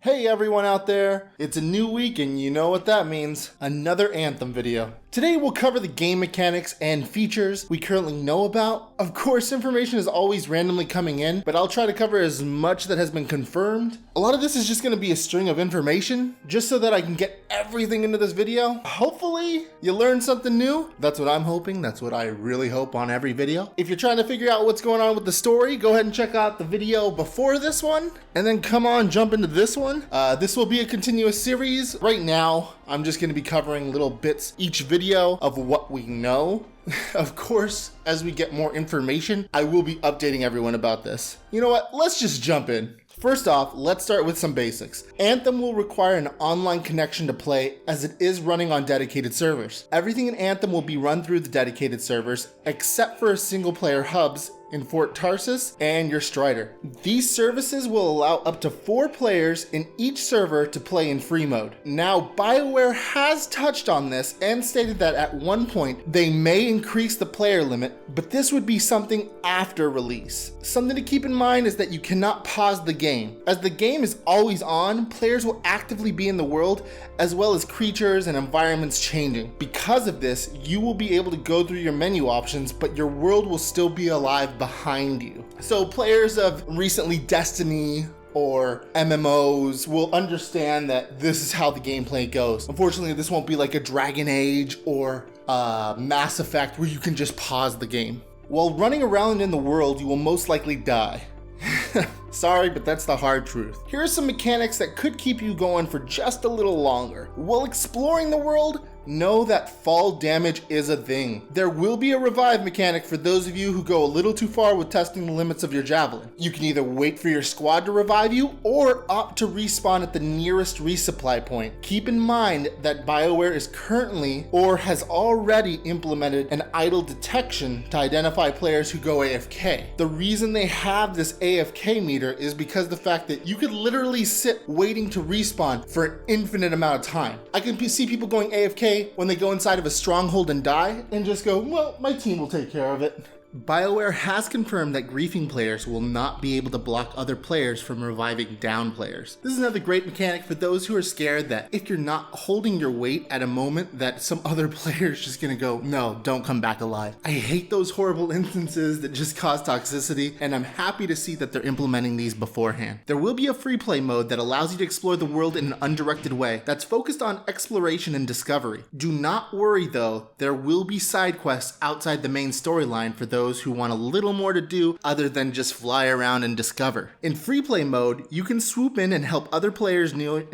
Hey everyone out there, it's a new week and you know what that means, another Anthem video. Today we'll cover the game mechanics and features we currently know about. Of course, information is always randomly coming in, but I'll try to cover as much that has been confirmed. A lot of this is just going to be a string of information, just so that I can get everything into this video. Hopefully, you learn something new. That's what I'm hoping, that's what I really hope on every video. If you're trying to figure out what's going on with the story, go ahead and check out the video before this one, and then come on, jump into this one. This will be a continuous series. Right now, I'm just going to be covering little bits each video of what we know. Of course, as we get more information, I will be updating everyone about this. You know what? Let's just jump in. First off, let's start with some basics. Anthem will require an online connection to play as it is running on dedicated servers. Everything in Anthem will be run through the dedicated servers, except for single player hubs in Fort Tarsis and your Strider. These services will allow up to 4 players in each server to play in free mode. Now, Bioware has touched on this and stated that at one point they may increase the player limit, but this would be something after release. Something to keep in mind is that you cannot pause the game. As the game is always on, players will actively be in the world as well as creatures and environments changing. Because of this, you will be able to go through your menu options, but your world will still be alive behind you. So players of recently Destiny or MMOs will understand that this is how the gameplay goes. Unfortunately, this won't be like a Dragon Age or Mass Effect where you can just pause the game. While running around in the world, you will most likely die. Sorry, but that's the hard truth. Here are some mechanics that could keep you going for just a little longer. While exploring the world, know that fall damage is a thing. There will be a revive mechanic for those of you who go a little too far with testing the limits of your javelin. You can either wait for your squad to revive you or opt to respawn at the nearest resupply point. Keep in mind that Bioware is currently or has already implemented an idle detection to identify players who go AFK. The reason they have this AFK meter is because the fact that you could literally sit waiting to respawn for an infinite amount of time. I can see people going AFK when they go inside of a stronghold and die and just go, well, my team will take care of it. Bioware has confirmed that griefing players will not be able to block other players from reviving down players. This is another great mechanic for those who are scared that if you're not holding your weight at a moment that some other player is just gonna go, no, don't come back alive. I hate those horrible instances that just cause toxicity, and I'm happy to see that they're implementing these beforehand. There will be a free play mode that allows you to explore the world in an undirected way that's focused on exploration and discovery. Do not worry though, there will be side quests outside the main storyline for those who want a little more to do other than just fly around and discover. In free play mode, you can swoop in and help other players near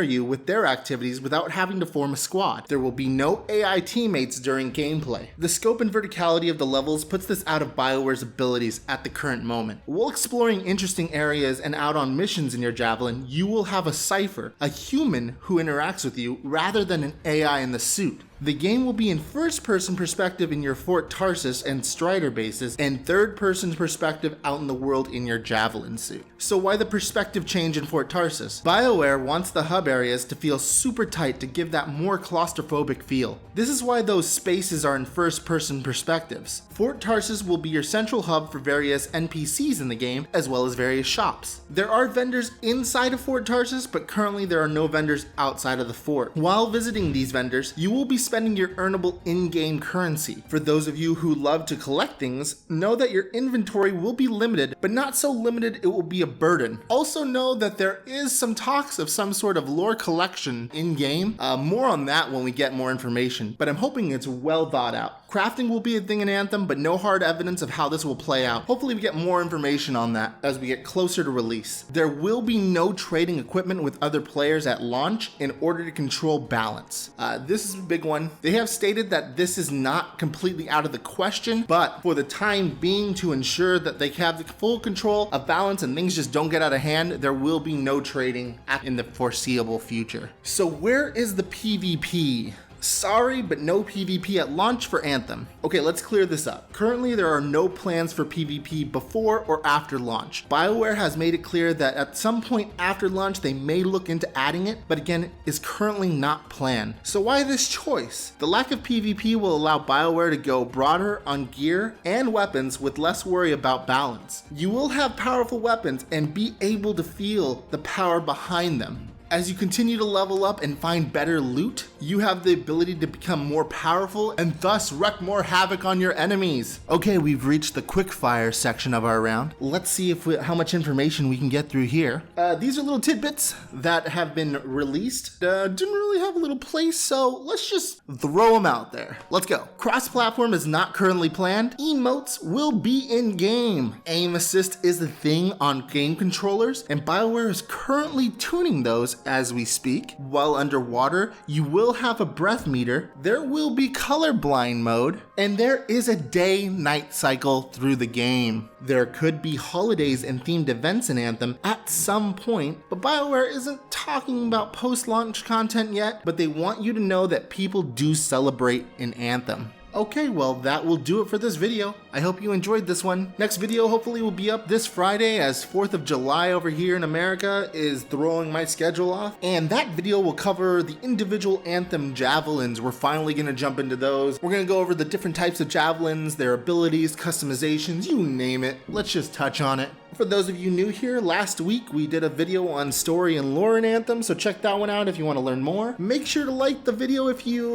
you with their activities without having to form a squad. There will be no AI teammates during gameplay. The scope and verticality of the levels puts this out of Bioware's abilities at the current moment. While exploring interesting areas and out on missions in your Javelin, you will have a cipher, a human who interacts with you rather than an AI in the suit. The game will be in first-person perspective in your Fort Tarsis and Strider bases, and third-person perspective out in the world in your Javelin suit. So why the perspective change in Fort Tarsis? Bioware wants the hub areas to feel super tight to give that more claustrophobic feel. This is why those spaces are in first-person perspectives. Fort Tarsis will be your central hub for various NPCs in the game, as well as various shops. There are vendors inside of Fort Tarsis, but currently there are no vendors outside of the fort. While visiting these vendors, you will be spending your earnable in-game currency. For those of you who love to collect things, know that your inventory will be limited, but not so limited it will be a burden. Also know that there is some talks of some sort of lore collection in-game. More on that when we get more information, but I'm hoping it's well thought out. Crafting will be a thing in Anthem, but no hard evidence of how this will play out. Hopefully we get more information on that as we get closer to release. There will be no trading equipment with other players at launch in order to control balance. This is a big one. They have stated that this is not completely out of the question, but for the time being, to ensure that they have the full control of balance and things just don't get out of hand, there will be no trading in the foreseeable future. So where is the PvP? Sorry, but no PvP at launch for Anthem. Okay, let's clear this up. Currently, there are no plans for PvP before or after launch. Bioware has made it clear that at some point after launch, they may look into adding it, but again, is currently not planned. So why this choice? The lack of PvP will allow Bioware to go broader on gear and weapons with less worry about balance. You will have powerful weapons and be able to feel the power behind them. As you continue to level up and find better loot, you have the ability to become more powerful and thus wreak more havoc on your enemies. Okay, we've reached the quickfire section of our round. Let's see how much information we can get through here. These are little tidbits that have been released. Didn't really have a little place, so let's just throw them out there. Let's go. Cross-platform is not currently planned. Emotes will be in-game. Aim assist is a thing on game controllers, and Bioware is currently tuning those as we speak. While underwater, you will have a breath meter, there will be colorblind mode, and there is a day-night cycle through the game. There could be holidays and themed events in Anthem at some point, but Bioware isn't talking about post-launch content yet, but they want you to know that people do celebrate in Anthem. Okay, well that will do it for this video. I hope you enjoyed this one. Next video hopefully will be up this Friday, as 4th of July over here in America is throwing my schedule off. And that video will cover the individual Anthem javelins. We're finally gonna jump into those. We're gonna go over the different types of javelins, their abilities, customizations, you name it. Let's just touch on it. For those of you new here, last week we did a video on story and lore in Anthem, so check that one out if you want to learn more. Make sure to like the video if you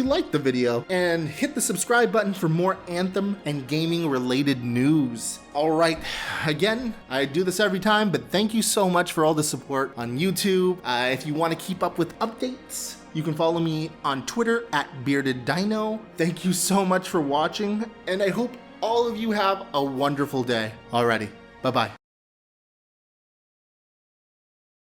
like the video, and hit the subscribe button for more Anthem and gaming related news. Alright, again, I do this every time, but thank you so much for all the support on YouTube. If you want to keep up with updates, you can follow me on Twitter at BeardedDino. Thank you so much for watching, and I hope all of you have a wonderful day. Alrighty, bye-bye.